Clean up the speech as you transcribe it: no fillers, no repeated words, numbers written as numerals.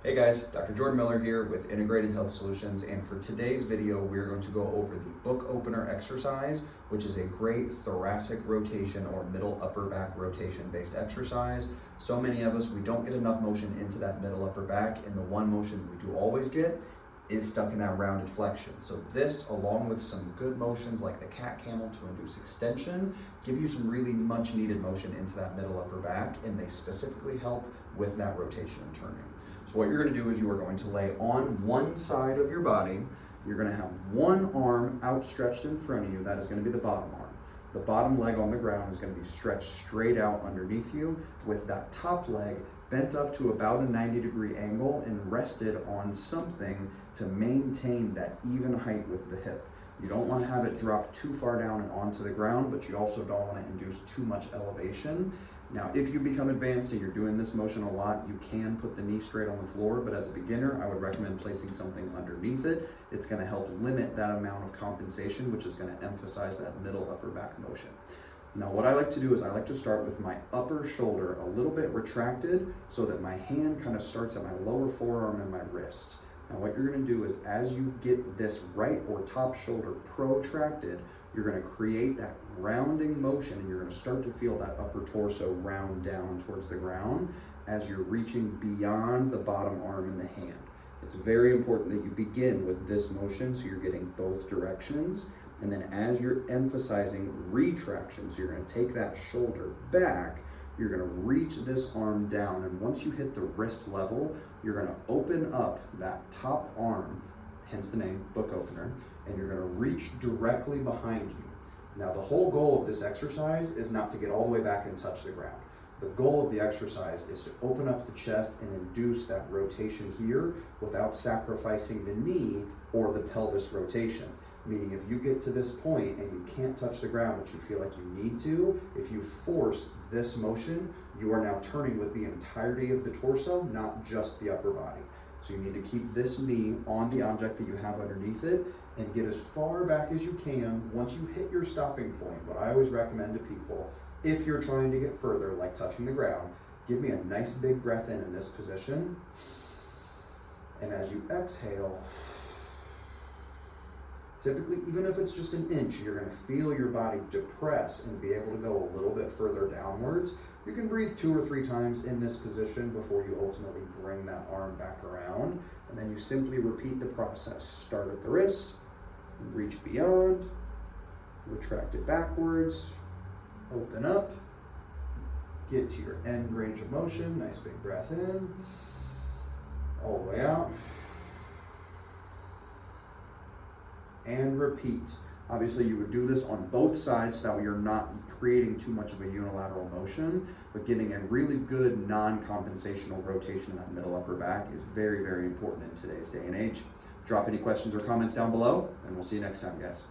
Hey guys, Dr. Jordan Miller here with Integrated Health Solutions, and for today's video we're going to go over the book opener exercise, which is a great thoracic rotation or middle upper back rotation based exercise. So many of us, we don't get enough motion into that middle upper back, and the one motion we do always get is stuck in that rounded flexion. So this, along with some good motions like the cat camel to induce extension, give you some really much needed motion into that middle upper back, and they specifically help with that rotation and turning. So what you're going to do is you are going to lay on one side of your body. You're going to have one arm outstretched in front of you. That is going to be the bottom arm. The bottom leg on the ground is going to be stretched straight out underneath you, with that top leg bent up to about a 90-degree angle and rested on something to maintain that even height with the hip. You don't want to have it drop too far down and onto the ground, but you also don't want to induce too much elevation. Now, if you become advanced and you're doing this motion a lot, you can put the knee straight on the floor, but as a beginner, I would recommend placing something underneath it. It's going to help limit that amount of compensation, which is going to emphasize that middle upper back motion. Now, what I like to do is I like to start with my upper shoulder a little bit retracted so that my hand kind of starts at my lower forearm and my wrist. Now, what you're going to do is as you get this right or top shoulder protracted, you're going to create that rounding motion, and you're going to start to feel that upper torso round down towards the ground as you're reaching beyond the bottom arm and the hand. It's very important that you begin with this motion so you're getting both directions, and then as you're emphasizing retraction, so you're going to take that shoulder back, you're going to reach this arm down, and once you hit the wrist level, you're going to open up that top arm, hence the name, book opener, and you're going to reach directly behind you. Now, the whole goal of this exercise is not to get all the way back and touch the ground. The goal of the exercise is to open up the chest and induce that rotation here without sacrificing the knee or the pelvis rotation. Meaning, if you get to this point and you can't touch the ground, but you feel like you need to, if you force this motion, you are now turning with the entirety of the torso, not just the upper body. So you need to keep this knee on the object that you have underneath it and get as far back as you can. Once you hit your stopping point, what I always recommend to people, if you're trying to get further, like touching the ground, give me a nice big breath in this position. And as you exhale, typically, even if it's just an inch, you're going to feel your body depress and be able to go a little bit further downwards. You can breathe 2 or 3 times in this position before you ultimately bring that arm back around. And then you simply repeat the process. Start at the wrist, reach beyond, retract it backwards, open up, get to your end range of motion. Nice big breath in, all the way out. And repeat. Obviously, you would do this on both sides so that you're not creating too much of a unilateral motion, but getting a really good non-compensational rotation in that middle upper back is very, very important in today's day and age. Drop any questions or comments down below, and we'll see you next time, guys.